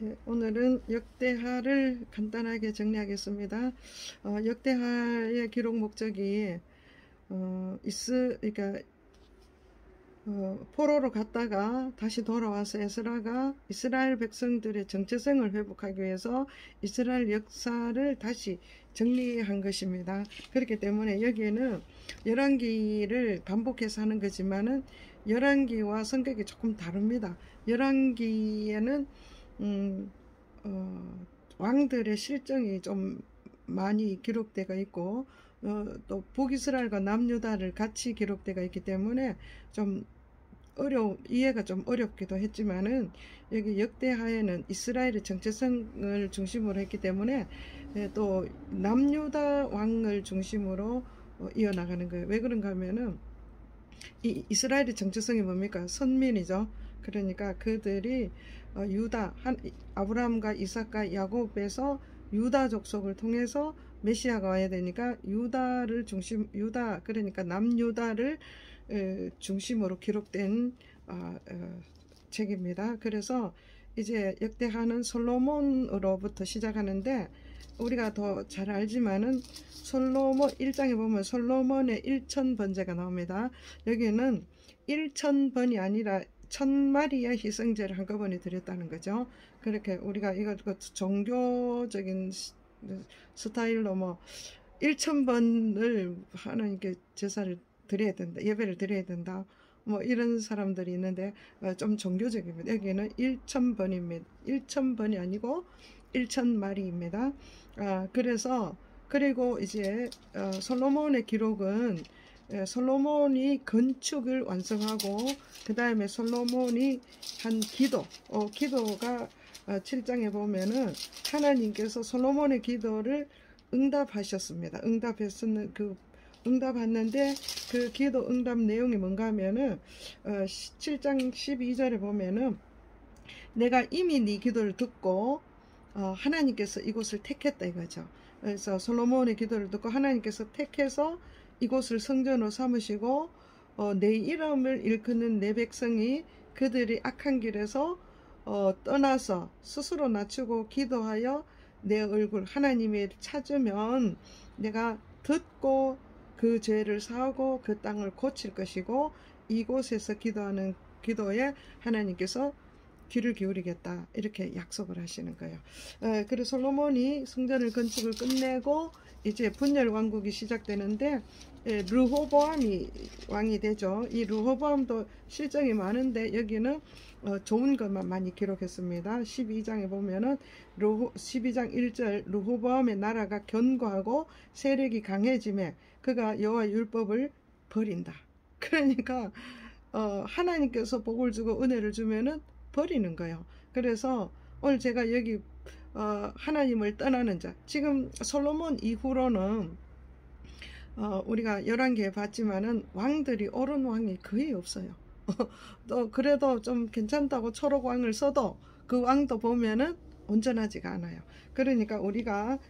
네, 오늘은 역대하를 간단하게 정리하겠습니다. 역대하의 기록 목적이 그러니까 포로로 갔다가 다시 돌아와서 에스라가 이스라엘 백성들의 정체성을 회복하기 위해서 이스라엘 역사를 다시 정리한 것입니다. 그렇기 때문에 여기에는 열왕기를 반복해서 하는 거지만은 열왕기와 성격이 조금 다릅니다. 열왕기에는 왕들의 실정이 좀 많이 기록되어 있고 또 북이스라엘과 남유다를 같이 기록되어 있기 때문에 좀 이해가 좀 어렵기도 했지만은 여기 역대하에는 이스라엘의 정체성을 중심으로 했기 때문에 또 남유다 왕을 중심으로 이어나가는 거예요. 왜 그런가 하면은 이 이스라엘의 정체성이 뭡니까? 선민이죠. 그러니까 그들이 아브라함과 이삭과 야곱에서 유다 족속을 통해서 메시아가 와야 되니까 그러니까 남유다를 중심으로 기록된 책입니다. 그래서 이제 역대하는 솔로몬으로부터 시작하는데 우리가 더 잘 알지만은 솔로몬 1장에 보면 솔로몬의 1000번제가 나옵니다. 여기는 1000번이 아니라 1000마리의 희생제를 한꺼번에 드렸다는 거죠. 그렇게 우리가 이거 종교적인 스타일로 1000번을 하나님께 제사를 드려야 된다, 예배를 드려야 된다, 이런 사람들이 있는데 좀 종교적입니다. 여기는 1000번입니다. 1000번이 아니고 1000마리입니다. 그리고 이제 솔로몬의 기록은 솔로몬이 건축을 완성하고 그 다음에 솔로몬이 한 기도가 7장에 보면은 하나님께서 솔로몬의 기도를 응답하셨습니다. 응답했는데 그 기도 응답 내용이 뭔가 하면은 7장 12절에 보면은 내가 이미 네 기도를 듣고 하나님께서 이곳을 택했다 이거죠. 그래서 솔로몬의 기도를 듣고 하나님께서 택해서 이곳을 성전으로 삼으시고 내 이름을 일컫는 내 백성이 그들이 악한 길에서 떠나서 스스로 낮추고 기도하여 내 얼굴 하나님을 찾으면 내가 듣고 그 죄를 사하고 그 땅을 고칠 것이고 이곳에서 기도하는 기도에 하나님께서 귀를 기울이겠다 이렇게 약속을 하시는 거예요. 그리고 솔로몬이 성전을 건축을 끝내고 이제 분열 왕국이 시작되는데 르호보암이 왕이 되죠. 이 르호보암도 실정이 많은데 여기는 좋은 것만 많이 기록했습니다. 12장에 보면은 12장 1절 르호보암의 나라가 견고하고 세력이 강해짐에 그가 여호와의 율법을 버린다. 그러니까 하나님께서 복을 주고 은혜를 주면은 버리는 거예요. 그래서 오늘 제가 여기 하나님을 떠나는 자, 지금 솔로몬 이후로는 우리가 열왕기에 봤지만은 왕들이 옳은 왕이 거의 없어요. 또 그래도 좀 괜찮다고 초록 왕을 써도 그 왕도 보면은 온전하지가 않아요. 그러니까 우리가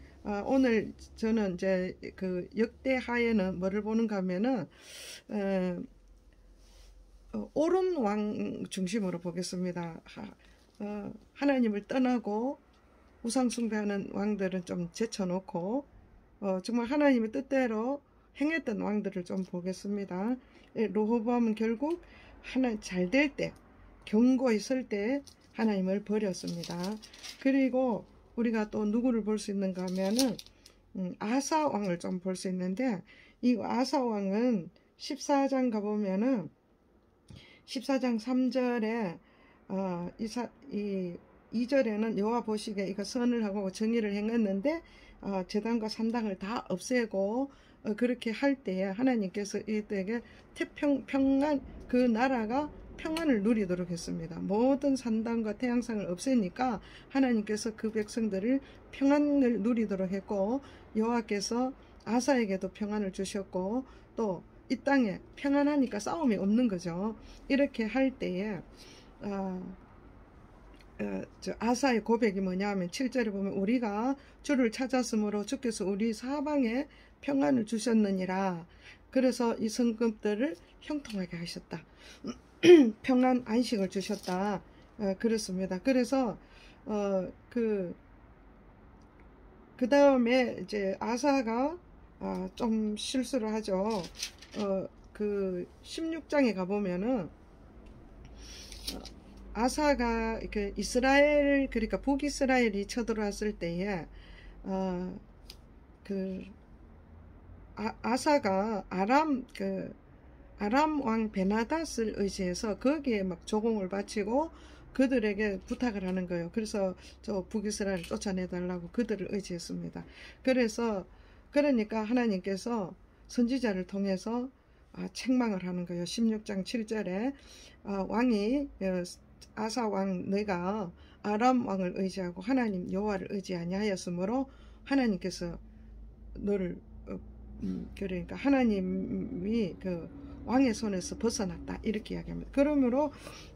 오늘 저는 이제 그 역대하에는 뭐를 보는가 하면은 옳은 왕 중심으로 보겠습니다. 하나님을 떠나고 우상숭배하는 왕들은 좀 제쳐놓고 정말 하나님의 뜻대로 행했던 왕들을 좀 보겠습니다. 르호보암은 결국 잘 될 때, 견고히 설 때 하나님을 버렸습니다. 그리고 우리가 또 누구를 볼 수 있는가 하면은 아사 왕을 좀 볼 수 있는데 이 아사 왕은 14장 가보면은 14장 3절에 2절에는 여호와 보시기에 이거 선을 하고 정의를 행했는데 제단과 산당을 다 없애고 그렇게 할 때에 하나님께서 이때에 평안 그 나라가 평안을 누리도록 했습니다. 모든 산당과 태양상을 없애니까 하나님께서 그 백성들을 평안을 누리도록 했고 여호와께서 아사에게도 평안을 주셨고 또 이 땅에 평안하니까 싸움이 없는 거죠. 이렇게 할 때에 아사의 고백이 뭐냐 하면 7절에 보면 우리가 주를 찾았으므로 주께서 우리 사방에 평안을 주셨느니라. 그래서 이 성급들을 형통하게 하셨다. 평안 안식을 주셨다. 그렇습니다. 그래서 그 다음에 이제 아사가 좀 실수를 하죠. 그 16장에 가보면은 아사가 그 이스라엘, 그러니까 북이스라엘이 쳐들어왔을 때에 그 아사가 아람 왕 베나닷을 의지해서 거기에 막 조공을 바치고 그들에게 부탁을 하는 거예요. 그래서 저 북이스라엘을 쫓아내달라고 그들을 의지했습니다. 그러니까 하나님께서 선지자를 통해서 책망을 하는 거예요. 16장 7절에 왕이 아사 왕 내가 아람 왕을 의지하고 하나님 여호와를 의지하냐 하였으므로 하나님께서 너를 그러니까 하나님이 그 왕의 손에서 벗어났다 이렇게 이야기합니다. 그러므로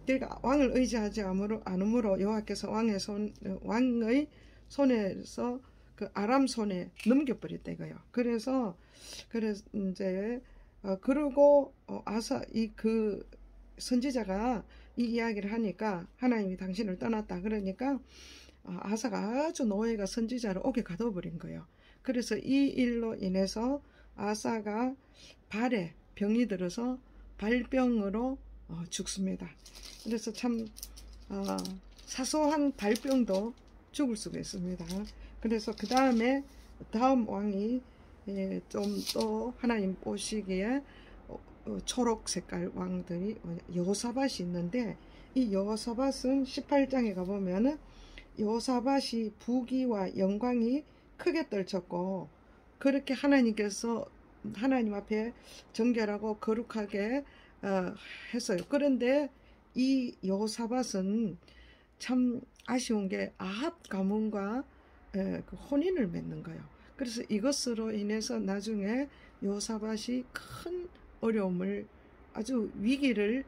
내가 왕을 의지하지 않으므로 여호와께서 왕의 손에서 그 아람 손에 넘겨버렸다 이거요. 그래서 이제 그러고 아사 그 선지자가 이 이야기를 하니까 하나님이 당신을 떠났다 그러니까 아사가 아주 노예가 선지자를 옥에 가둬버린 거예요. 그래서 이 일로 인해서 아사가 발에 병이 들어서 발병으로 죽습니다. 그래서 참 사소한 발병도 죽을 수가 있습니다. 그래서 그 다음에 다음 왕이 좀 또 하나님 보시기에 초록 색깔 왕들이 여호사밧이 있는데 이 여호사밧은 18장에 가보면은 여호사밧이 부귀와 영광이 크게 떨쳤고 그렇게 하나님께서 하나님 앞에 정결하고 거룩하게 했어요. 그런데 이 여호사밧은 참 아쉬운 게 아합 가문과 그 혼인을 맺는 거예요. 그래서 이것으로 인해서 나중에 여호사밧이 큰 어려움을 아주 위기를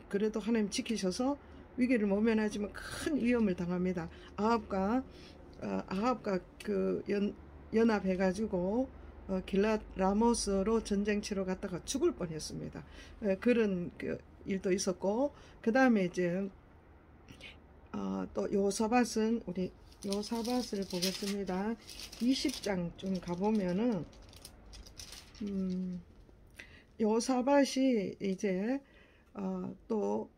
그래도 하나님 지키셔서 위기를 모면하지만 큰 위험을 당합니다. 아합과 그 연합해가지고 길랏 라모스로 전쟁 치러 갔다가 죽을 뻔했습니다. 그런 일도 있었고 그 다음에 이제 또 여호사밧은 우리 여호사밧을 보겠습니다. 20장 좀 가보면은 여호사밧이 이제 또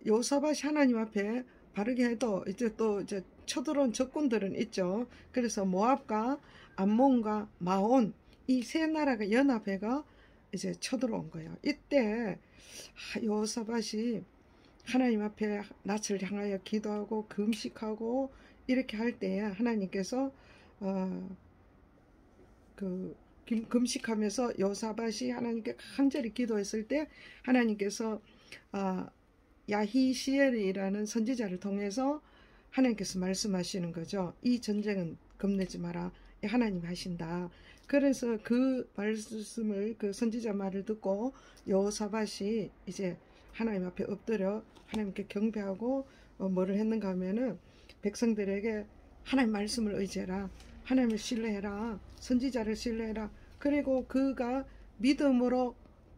여호사밧이 하나님 앞에 바르게 해도 이제 또 이제 쳐들어온 적군들은 있죠. 그래서 모압과 암몬과 마온 이 세 나라가 연합해가 이제 쳐들어온 거예요. 이때 여호사밧이 하나님 앞에 낯을 향하여 기도하고 금식하고 이렇게 할 때에 하나님께서 금식하면서 여호사밧이 하나님께 간절히 기도했을 때 하나님께서 야히시엘이라는 선지자를 통해서 하나님께서 말씀하시는 거죠. 이 전쟁은 겁내지 마라. 하나님이 하신다. 그래서 그 말씀을 그 선지자 말을 듣고 여호사밧이 이제 하나님 앞에 엎드려 하나님께 경배하고 뭐를 했는가 하면은 백성들에게 하나님 말씀을 의지해라. 하나님을 신뢰해라. 선지자를 신뢰해라. 그리고 그가 믿음으로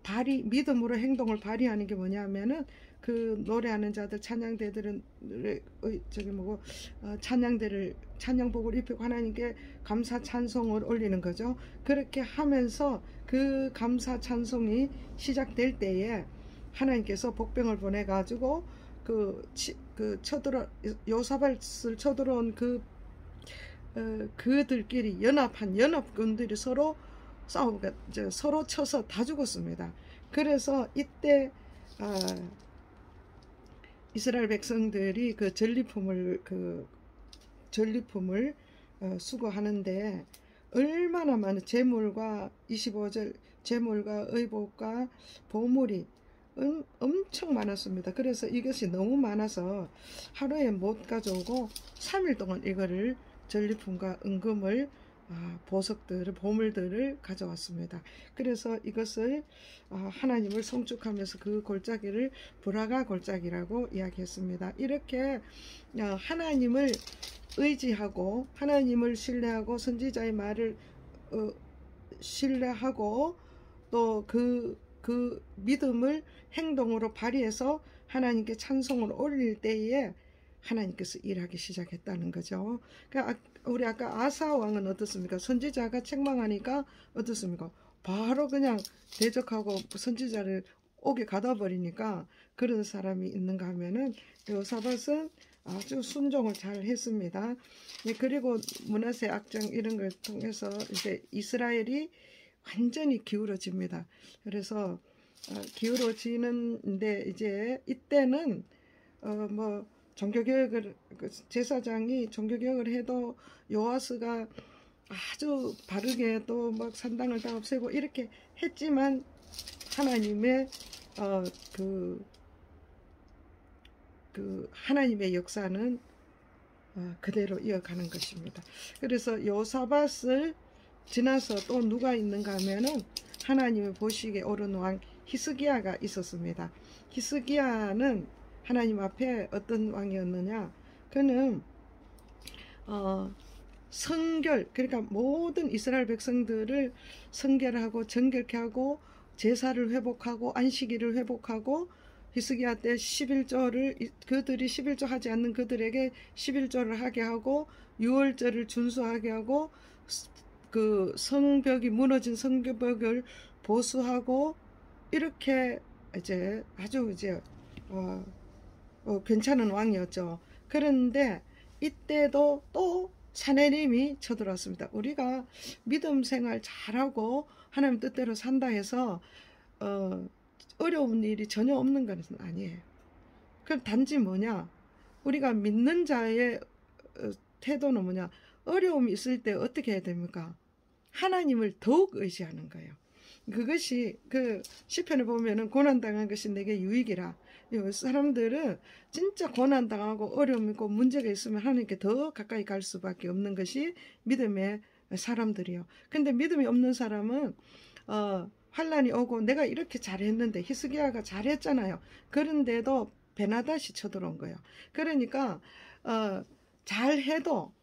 행동을 발휘하는 게 뭐냐면은 그 노래하는 자들 찬양대들은 찬양복을 입히고 하나님께 감사 찬송을 올리는 거죠. 그렇게 하면서 그 감사 찬송이 시작될 때에 하나님께서 복병을 보내 가지고 여호사밧을 쳐들어온 그들끼리 연합군들이 서로 싸우고 서로 쳐서 다 죽었습니다. 그래서 이때 이스라엘 백성들이 그 전리품을 수거하는데 얼마나 많은 재물과 25절 재물과 의복과 보물이 엄청 많았습니다. 그래서 이것이 너무 많아서 하루에 못 가져오고 3일 동안 이거를 전리품과 은금을 보물들을 가져왔습니다. 그래서 이것을 하나님을 송축하면서 그 골짜기를 브라가 골짜기라고 이야기했습니다. 이렇게 하나님을 의지하고 하나님을 신뢰하고 선지자의 말을 신뢰하고 또 그 믿음을 행동으로 발휘해서 하나님께 찬송을 올릴 때에 하나님께서 일하기 시작했다는 거죠. 그러니까 우리 아까 아사 왕은 어떻습니까? 선지자가 책망하니까 어떻습니까? 바로 그냥 대적하고 선지자를 옥에 가둬버리니까 그런 사람이 있는가 하면은 여호사밧은 아주 순종을 잘 했습니다. 네, 그리고 므낫세 악정 이런 걸 통해서 이제 이스라엘이 완전히 기울어집니다. 그래서 기울어지는데 이제 이때는 뭐 종교개혁을 제사장이 종교개혁을 해도 요아스가 아주 바르게 또 막 산당을 다 없애고 이렇게 했지만 하나님의 하나님의 역사는 그대로 이어가는 것입니다. 그래서 여호사밧을 지나서 또 누가 있는가 하면은 하나님을 보시기에 옳은 왕 히스기야가 있었습니다. 히스기야는 하나님 앞에 어떤 왕이었느냐? 그는 성결, 그러니까 모든 이스라엘 백성들을 성결하고 정결케 하고 제사를 회복하고 안식일을 회복하고 히스기야 때 11조를 그들이 11조 하지 않는 그들에게 11조를 하게 하고 유월절을 준수하게 하고 그 성벽이 무너진 성벽을 보수하고 이렇게 이제 아주 이제 괜찮은 왕이었죠. 그런데 이때도 또 사내림이 쳐들어왔습니다. 우리가 믿음 생활 잘하고 하나님 뜻대로 산다 해서 어려운 일이 전혀 없는 것은 아니에요. 그럼 단지 뭐냐? 우리가 믿는 자의 태도는 뭐냐? 어려움이 있을 때 어떻게 해야 됩니까? 하나님을 더욱 의지하는 거예요. 그것이 그 시편에 보면은 고난당한 것이 내게 유익이라. 사람들은 진짜 고난당하고 어려움 있고 문제가 있으면 하나님께 더 가까이 갈 수밖에 없는 것이 믿음의 사람들이요. 근데 믿음이 없는 사람은 환란이 오고 내가 이렇게 잘했는데 히스기야가 잘했잖아요. 그런데도 베나닷이 쳐들어온 거예요. 그러니까 잘해도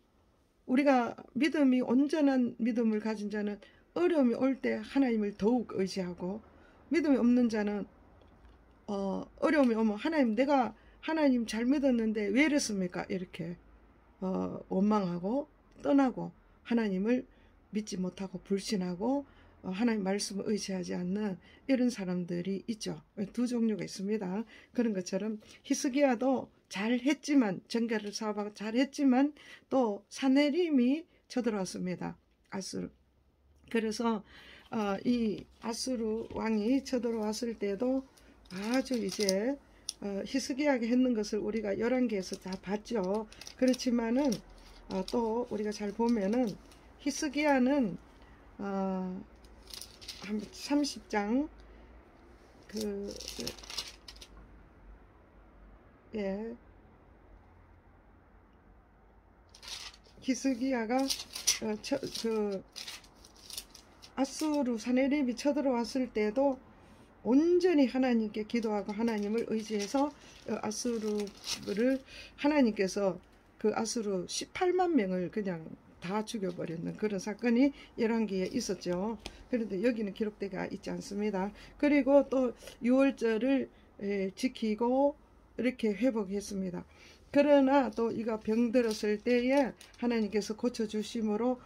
우리가 믿음이 온전한 믿음을 가진 자는 어려움이 올 때 하나님을 더욱 의지하고 믿음이 없는 자는 어려움이 오면 하나님 내가 하나님 잘 믿었는데 왜 이랬습니까? 이렇게 원망하고 떠나고 하나님을 믿지 못하고 불신하고 하나님 말씀을 의지하지 않는 이런 사람들이 있죠. 두 종류가 있습니다. 그런 것처럼 히스기야도 잘했지만 정결을 사업하고 잘했지만 또 사내림이 쳐들어왔습니다. 아수르. 그래서 이 아수르 왕이 쳐들어왔을 때도 아주 이제 히스기야가 했는 것을 우리가 11개에서 다 봤죠. 그렇지만은 또 우리가 잘 보면은 히스기야는 한 30장 히스기야가 아수르 사내립이 쳐들어왔을 때도 온전히 하나님께 기도하고 하나님을 의지해서 아수르를 하나님께서 그 아수르 18만 명을 그냥 다 죽여버렸는 그런 사건이 열왕기에 있었죠. 그런데 여기는 기록되어 있지 않습니다. 그리고 또 유월절을 지키고 이렇게 회복했습니다. 그러나 또 이가 병들었을 때에 하나님께서 고쳐주심으로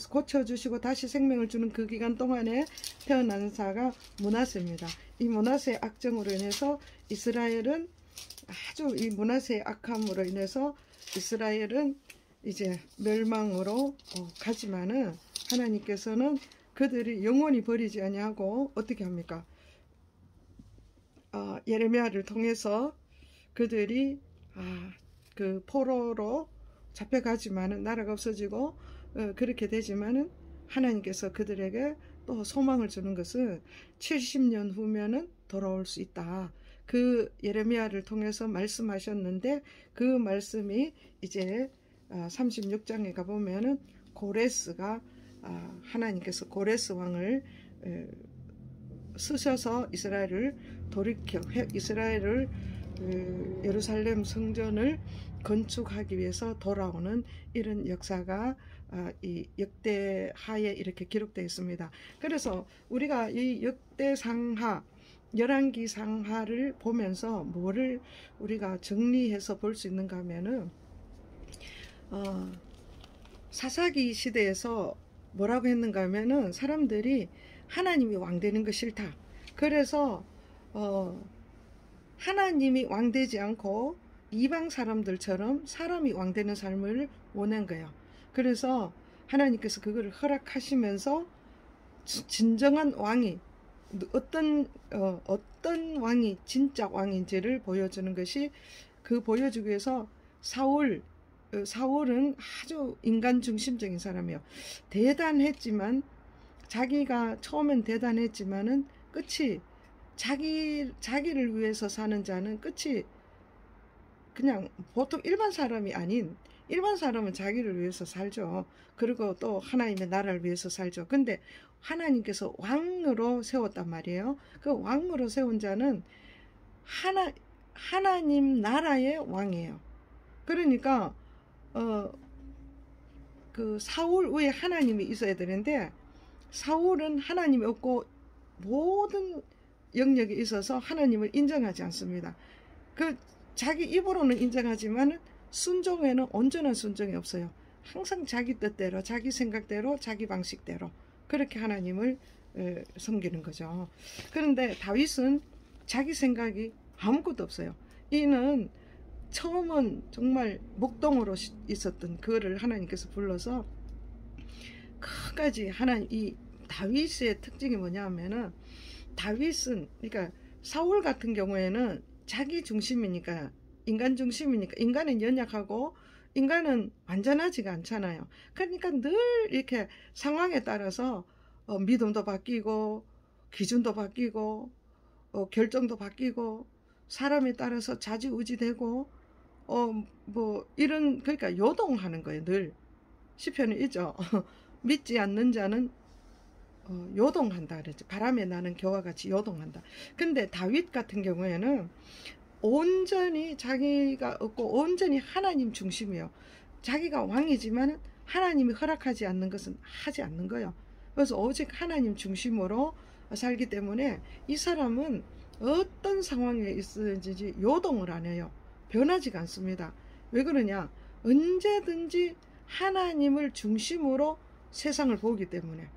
고쳐주시고 다시 생명을 주는 그 기간 동안에 태어난 자가 므낫세입니다. 이 므낫세의 악정으로 인해서 이스라엘은 아주 이 므낫세의 악함으로 인해서 이스라엘은 이제 멸망으로 가지만은 하나님께서는 그들이 영원히 버리지 아니하고 어떻게 합니까? 예레미야를 통해서 그들이 그 포로로 잡혀가지만은 나라가 없어지고 그렇게 되지만은 하나님께서 그들에게 또 소망을 주는 것은 70년 후면은 돌아올 수 있다. 그 예레미야를 통해서 말씀하셨는데 그 말씀이 이제 36장에 가보면은 고레스가 하나님께서 고레스 왕을 쓰셔서 이스라엘을 돌이켜 이스라엘을 예루살렘 성전을 건축하기 위해서 돌아오는 이런 역사가 이 역대하에 이렇게 기록되어 있습니다. 그래서 우리가 이 역대상하 열왕기상하를 보면서 뭐를 우리가 정리해서 볼 수 있는가 하면은 사사기 시대에서 뭐라고 했는가 하면은 사람들이 하나님이 왕 되는 거 싫다. 그래서 하나님이 왕 되지 않고 이방 사람들처럼 사람이 왕 되는 삶을 원한 거예요. 그래서 하나님께서 그거를 허락하시면서 진정한 왕이 어떤 왕이 진짜 왕인지를 보여주는 것이, 그 보여주기 위해서 사울은 아주 인간 중심적인 사람이에요. 대단했지만, 자기가 처음엔 대단했지만은 끝이 자기를 위해서 사는 자는 끝이 그냥 보통 일반 사람이 아닌, 일반 사람은 자기를 위해서 살죠. 그리고 또 하나님의 나라를 위해서 살죠. 근데 하나님께서 왕으로 세웠단 말이에요. 그 왕으로 세운 자는 하나님 나라의 왕이에요. 그러니까 그 사울 위에 하나님이 있어야 되는데, 사울은 하나님이 없고 모든 영역에 있어서 하나님을 인정하지 않습니다. 그 자기 입으로는 인정하지만 순종에는 온전한 순종이 없어요. 항상 자기 뜻대로, 자기 생각대로, 자기 방식대로 그렇게 하나님을 섬기는 거죠. 그런데 다윗은 자기 생각이 아무것도 없어요. 이는 처음은 정말 목동으로 있었던 그를 하나님께서 불러서 끝까지 하나님, 이 다윗의 특징이 뭐냐 하면은, 다윗은, 그러니까 사울 같은 경우에는 자기 중심이니까, 인간 중심이니까, 인간은 연약하고 인간은 완전하지가 않잖아요. 그러니까 늘 이렇게 상황에 따라서 믿음도 바뀌고 기준도 바뀌고 결정도 바뀌고 사람에 따라서 좌지우지되고 뭐 이런, 그러니까 요동하는 거예요. 늘 시편에 있죠. 믿지 않는 자는 요동한다 그랬지. 바람에 나는 겨와 같이 요동한다. 근데 다윗 같은 경우에는 온전히 자기가 없고 온전히 하나님 중심이에요. 자기가 왕이지만 하나님이 허락하지 않는 것은 하지 않는 거예요. 그래서 오직 하나님 중심으로 살기 때문에 이 사람은 어떤 상황에 있든지 요동을 안 해요. 변하지가 않습니다. 왜 그러냐? 언제든지 하나님을 중심으로 세상을 보기 때문에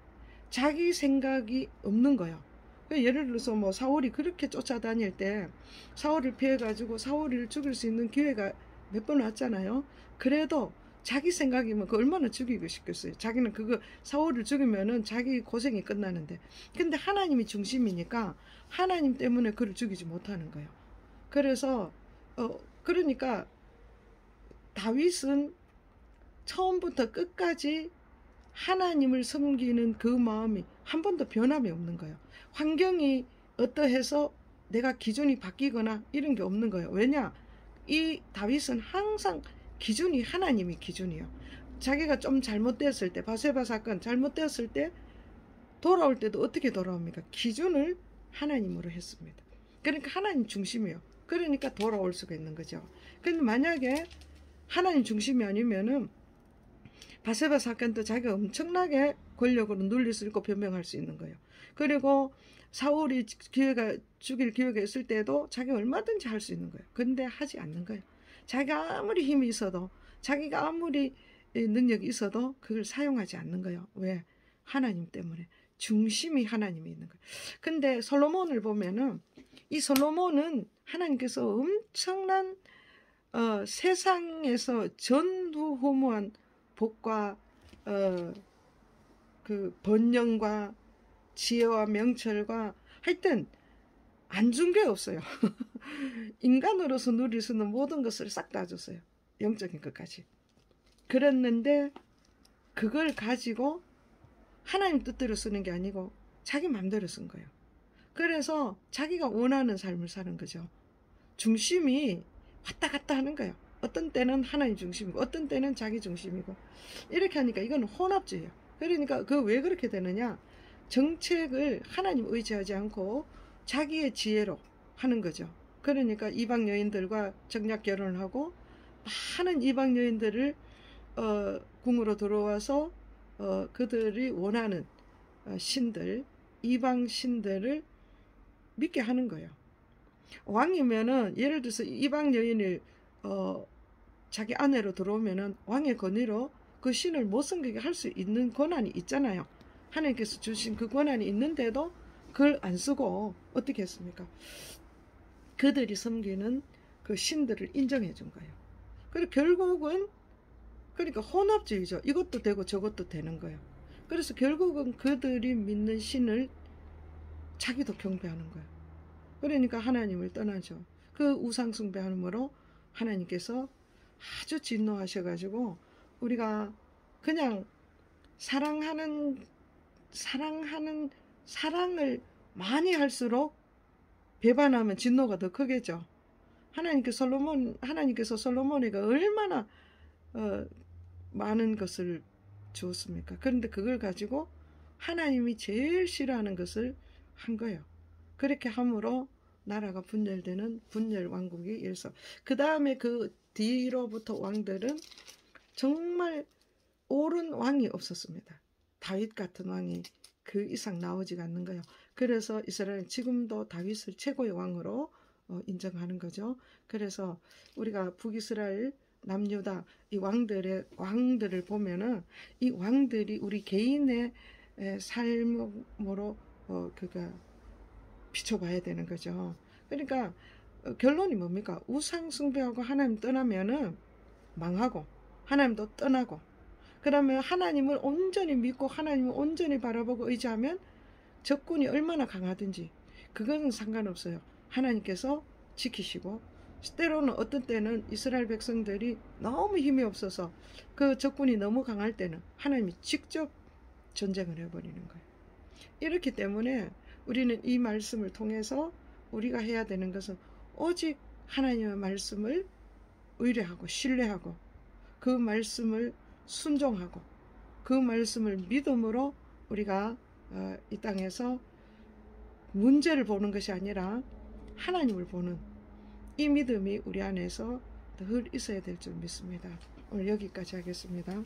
자기 생각이 없는 거예요. 예를 들어서 뭐 사울이 그렇게 쫓아다닐 때 사울을 피해가지고 사울을 죽일 수 있는 기회가 몇 번 왔잖아요. 그래도 자기 생각이면 그 얼마나 죽이고 싶겠어요. 자기는 그거 사울을 죽이면은 자기 고생이 끝나는데, 근데 하나님이 중심이니까 하나님 때문에 그를 죽이지 못하는 거예요. 그래서 그러니까 다윗은 처음부터 끝까지 하나님을 섬기는 그 마음이 한 번도 변함이 없는 거예요. 환경이 어떠해서 내가 기준이 바뀌거나 이런 게 없는 거예요. 왜냐? 이 다윗은 항상 기준이 하나님이 기준이에요. 자기가 좀 잘못되었을 때, 바세바 사건 잘못되었을 때 돌아올 때도 어떻게 돌아옵니까? 기준을 하나님으로 했습니다. 그러니까 하나님 중심이에요. 그러니까 돌아올 수가 있는 거죠. 근데 만약에 하나님 중심이 아니면은 바세바 사건도 자기가 엄청나게 권력으로 눌릴 수 있고 변명할 수 있는 거예요. 그리고 사울이 죽일 기회가 있을 때도 자기가 얼마든지 할 수 있는 거예요. 근데 하지 않는 거예요. 자기가 아무리 힘이 있어도, 자기가 아무리 능력이 있어도 그걸 사용하지 않는 거예요. 왜? 하나님 때문에. 중심이 하나님이 있는 거예요. 근데 솔로몬을 보면은, 이 솔로몬은 하나님께서 엄청난 세상에서 전후무한 복과 그 번영과 지혜와 명철과 하여튼 안 준 게 없어요. 인간으로서 누릴 수 있는 모든 것을 싹 다 줬어요. 영적인 것까지. 그랬는데 그걸 가지고 하나님 뜻대로 쓰는 게 아니고 자기 마음대로 쓴 거예요. 그래서 자기가 원하는 삶을 사는 거죠. 중심이 왔다 갔다 하는 거예요. 어떤 때는 하나님 중심이고 어떤 때는 자기 중심이고 이렇게 하니까 이건 혼합주의예요. 그러니까 그 왜 그렇게 되느냐? 정책을 하나님 의지하지 않고 자기의 지혜로 하는 거죠. 그러니까 이방 여인들과 정략 결혼을 하고 많은 이방 여인들을 궁으로 들어와서 그들이 원하는 신들, 이방 신들을 믿게 하는 거예요. 왕이면은 예를 들어서 이방 여인을 자기 아내로 들어오면은 왕의 권위로 그 신을 못 섬기게 할 수 있는 권한이 있잖아요. 하나님께서 주신 그 권한이 있는데도 그걸 안 쓰고 어떻게 했습니까? 그들이 섬기는 그 신들을 인정해 준 거예요. 그리고 결국은 그러니까 혼합주의죠. 이것도 되고 저것도 되는 거예요. 그래서 결국은 그들이 믿는 신을 자기도 경배하는 거예요. 그러니까 하나님을 떠나죠. 그 우상 숭배함으로 하나님께서 아주 진노하셔가지고 우리가 그냥 사랑을 많이 할수록 배반하면 진노가 더 크겠죠. 하나님께서 솔로몬에게 얼마나 많은 것을 주었습니까? 그런데 그걸 가지고 하나님이 제일 싫어하는 것을 한 거예요. 그렇게 함으로 나라가 분열되는 분열 왕국이 일서. 그 다음에 그 뒤로부터 왕들은 정말 옳은 왕이 없었습니다. 다윗 같은 왕이 그 이상 나오지가 않는 거예요. 그래서 이스라엘은 지금도 다윗을 최고의 왕으로 인정하는 거죠. 그래서 우리가 북이스라엘 남유다 이 왕들을 보면은 이 왕들이 우리 개인의 삶으로 비춰봐야 되는 거죠. 그러니까 결론이 뭡니까? 우상 숭배하고 하나님 떠나면은 망하고 하나님도 떠나고, 그러면 하나님을 온전히 믿고 하나님을 온전히 바라보고 의지하면 적군이 얼마나 강하든지 그건 상관없어요. 하나님께서 지키시고, 때로는 어떤 때는 이스라엘 백성들이 너무 힘이 없어서 그 적군이 너무 강할 때는 하나님이 직접 전쟁을 해버리는 거예요. 이렇기 때문에 우리는 이 말씀을 통해서 우리가 해야 되는 것은 오직 하나님의 말씀을 의뢰하고 신뢰하고 그 말씀을 순종하고 그 말씀을 믿음으로 우리가 이 땅에서 문제를 보는 것이 아니라 하나님을 보는 이 믿음이 우리 안에서 늘 있어야 될 줄 믿습니다. 오늘 여기까지 하겠습니다.